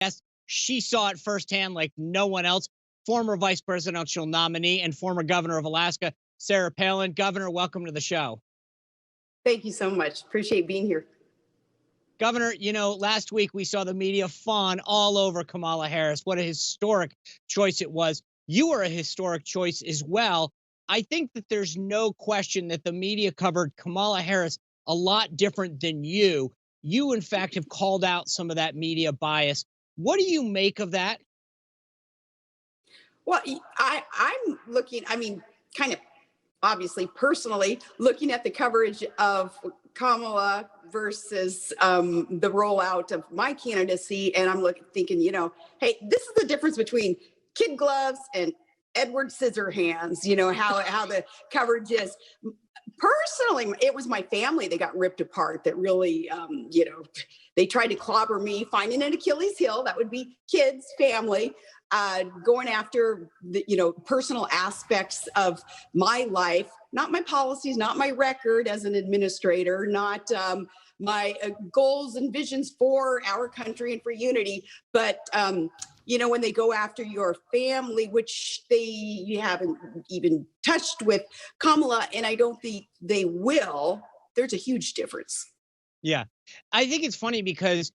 Yes, she saw it firsthand like no one else. Former vice presidential nominee and former governor of Alaska, Sarah Palin. Governor, welcome to the show. Thank you so much. Appreciate being here. Governor, last week we saw the media fawn all over Kamala Harris. What a historic choice it was. You were a historic choice as well. I think that there's no question that the media covered Kamala Harris a lot different than you. You, in fact, have called out some of that media bias. What do you make of that? Well, I'm looking, kind of obviously personally looking at the coverage of Kamala versus the rollout of my candidacy. And I'm thinking, hey, this is the difference between kid gloves and Edward Scissorhands, how the coverage is. Personally, it was my family that got ripped apart that really, they tried to clobber me, finding an Achilles heel. That would be kids, family, going after the, personal aspects of my life, not my policies, not my record as an administrator, not my goals and visions for our country and for unity, but when they go after your family, which they haven't even touched with Kamala, and I don't think they will, there's a huge difference. Yeah, I think it's funny because,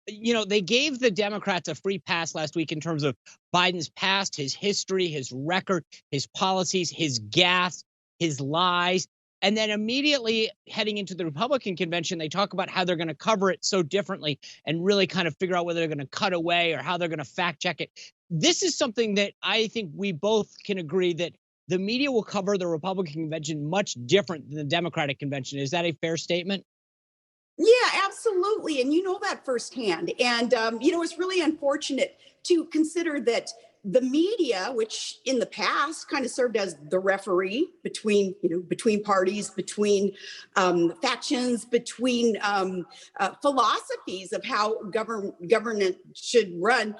they gave the Democrats a free pass last week in terms of Biden's past, his history, his record, his policies, his gaffes, his lies. And then immediately heading into the Republican convention, they talk about how they're going to cover it so differently and really kind of figure out whether they're going to cut away or how they're going to fact check it. This is something that I think we both can agree that the media will cover the Republican convention much different than the Democratic convention. Is that a fair statement? Yeah, absolutely. And you know that firsthand. And, it's really unfortunate to consider that the media, which in the past kind of served as the referee between parties, between factions, between philosophies of how government should run.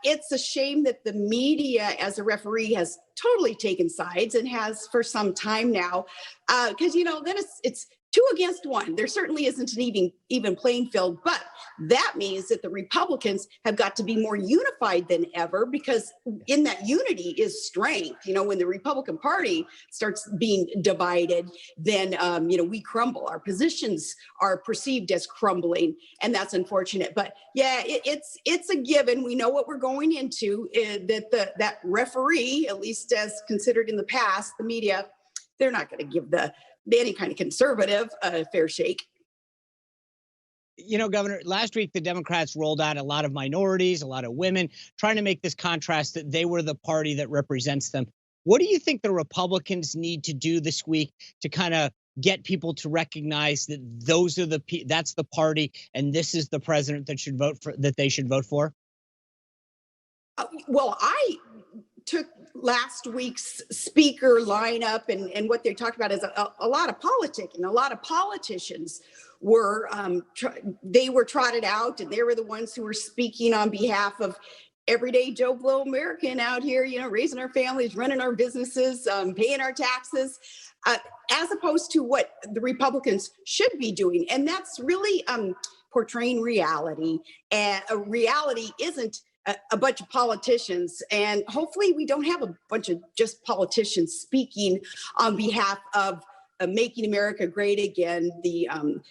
It's a shame that the media as a referee has totally taken sides and has for some time now, because, then it's 2 against 1. There certainly isn't an even playing field, but that means that the Republicans have got to be more unified than ever, because in that unity is strength. When the Republican Party starts being divided, then, we crumble. Our positions are perceived as crumbling, and that's unfortunate. But yeah, it's a given. We know what we're going into, that referee, at least as considered in the past, the media, they're not going to give any kind of conservative fair shake. Governor, last week the Democrats rolled out a lot of minorities, a lot of women, trying to make this contrast that they were the party that represents them. What do you think the Republicans need to do this week to kind of get people to recognize that that's the party and this is the president that they should vote for? Well, I took last week's speaker lineup and what they talked about is a lot of politics, and a lot of politicians were they were trotted out, and they were the ones who were speaking on behalf of everyday Joe Blow American out here, raising our families, running our businesses, paying our taxes, as opposed to what the Republicans should be doing. And that's really portraying reality. And a reality isn't a bunch of politicians, and hopefully we don't have a bunch of just politicians speaking on behalf of making America great again, the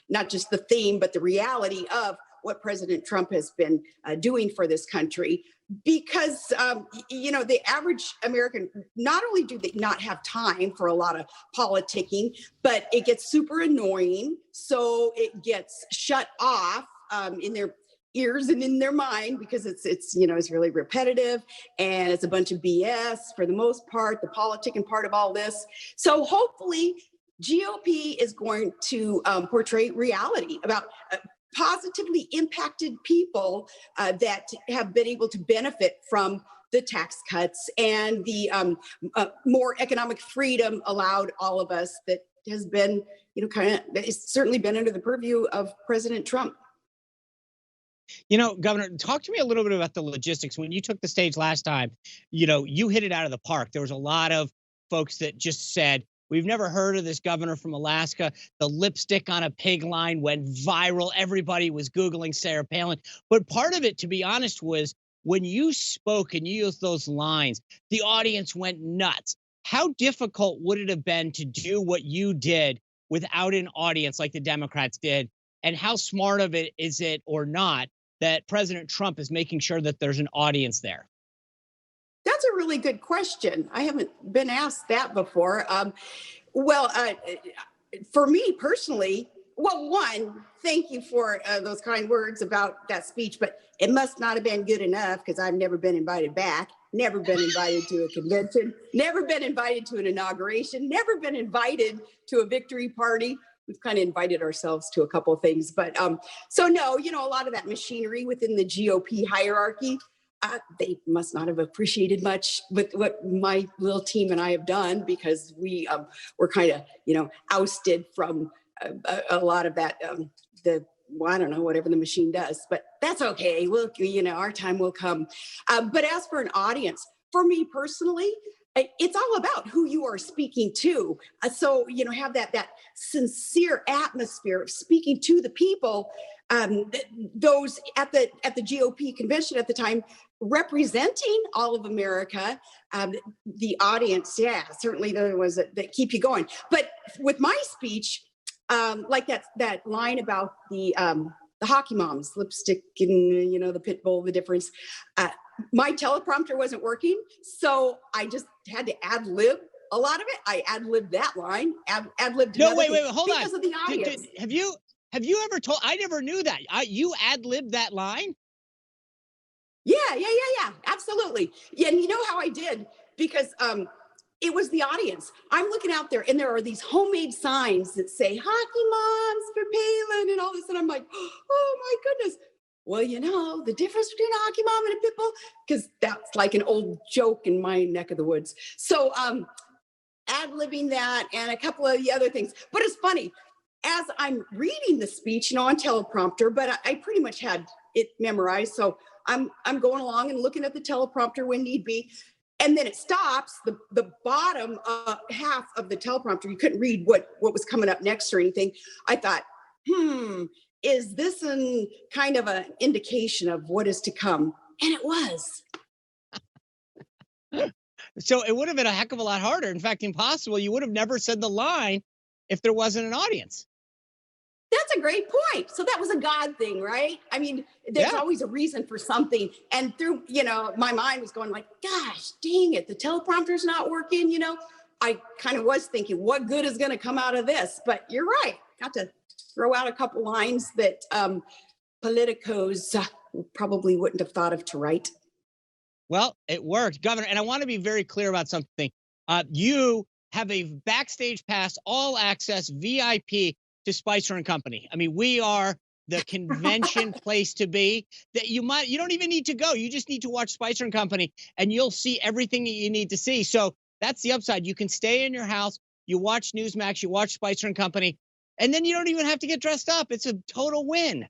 not just the theme, but the reality of what President Trump has been doing for this country. Because, the average American, not only do they not have time for a lot of politicking, but it gets super annoying. So it gets shut off in their ears and in their mind, because it's really repetitive, and it's a bunch of BS for the most part, the politicking part of all this. So hopefully GOP is going to portray reality about positively impacted people that have been able to benefit from the tax cuts and the more economic freedom allowed all of us that has been, it's certainly been under the purview of President Trump. Governor, talk to me a little bit about the logistics. When you took the stage last time, you hit it out of the park. There was a lot of folks that just said, We've never heard of this governor from Alaska. The lipstick on a pig line went viral. Everybody was Googling Sarah Palin. But part of it, to be honest, was when you spoke and you used those lines, the audience went nuts. How difficult would it have been to do what you did without an audience like the Democrats did? And how smart of it is it or not that President Trump is making sure that there's an audience there? That's a really good question. I haven't been asked that before. For me personally, well, one, thank you for those kind words about that speech, but it must not have been good enough because I've never been invited back, never been invited to a convention, never been invited to an inauguration, never been invited to a victory party. We've kind of invited ourselves to a couple of things, but so no, a lot of that machinery within the GOP hierarchy, they must not have appreciated much with what my little team and I have done because we were kind of, ousted from a lot of that, I don't know, whatever the machine does, but that's okay. Our time will come. But as for an audience, for me personally, it's all about who you are speaking to. So, have that sincere atmosphere of speaking to the people, those at the GOP convention at the time, representing all of America, the audience, yeah, certainly there was that keep you going. But with my speech, like that line about the hockey moms, lipstick and, the pit bull, the difference. My teleprompter wasn't working, so I just had to ad-lib a lot of it. I ad-libbed that line, ad-libbed No, wait, hold on. Because of the audience. Have you ever told, I never knew that. You ad-libbed that line? Yeah, absolutely. Yeah, and you know how I did? Because it was the audience. I'm looking out there and there are these homemade signs that say hockey moms for Palin and all this. And I'm like, oh my goodness. Well, the difference between a hockey mom and a pit bull, because that's like an old joke in my neck of the woods. So ad-libbing that and a couple of the other things. But it's funny, as I'm reading the speech, on teleprompter, but I pretty much had it memorized. So I'm going along and looking at the teleprompter when need be. And then it stops, the bottom half of the teleprompter, you couldn't read what was coming up next or anything. I thought, is this kind of an indication of what is to come? And it was. So it would have been a heck of a lot harder. In fact, impossible. You would have never said the line if there wasn't an audience. That's a great point. So that was a God thing, right? I mean, there's always a reason for something. And through, my mind was going like, gosh, dang it, the teleprompter's not working, I kind of was thinking, what good is going to come out of this? But you're right. Got to throw out a couple lines that politicos probably wouldn't have thought of to write. Well, it worked, Governor. And I want to be very clear about something. You have a backstage pass, all access, VIP to Spicer and Company. I mean, we are the convention place to be. That you don't even need to go. You just need to watch Spicer and Company and you'll see everything that you need to see. So that's the upside. You can stay in your house, you watch Newsmax, you watch Spicer and Company, and then you don't even have to get dressed up. It's a total win.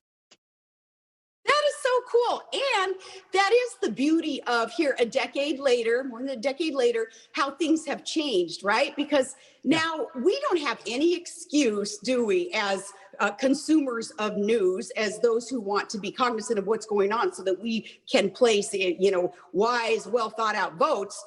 That is so cool. And that is the beauty of here a decade later, more than a decade later, how things have changed, right? Because now we don't have any excuse, do we, as consumers of news, as those who want to be cognizant of what's going on so that we can place, wise, well thought out votes.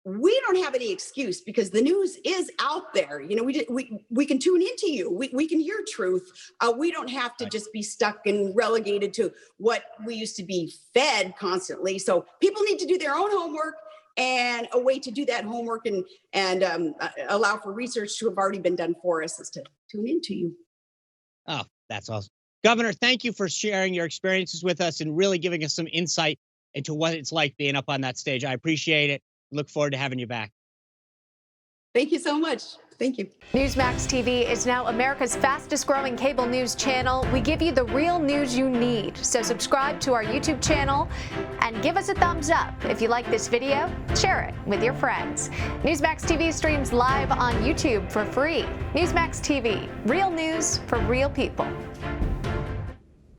We don't have any excuse because the news is out there. We can tune into you. We can hear truth. We don't have to just be stuck and relegated to what we used to be fed constantly. So people need to do their own homework, and a way to do that homework and allow for research to have already been done for us is to tune into you. Oh, that's awesome. Governor, thank you for sharing your experiences with us and really giving us some insight into what it's like being up on that stage. I appreciate it. Look forward to having you back. Thank you so much. Thank you. Newsmax TV is now America's fastest growing cable news channel. We give you the real news you need. So subscribe to our YouTube channel and give us a thumbs up. If you like this video, share it with your friends. Newsmax TV streams live on YouTube for free. Newsmax TV, real news for real people.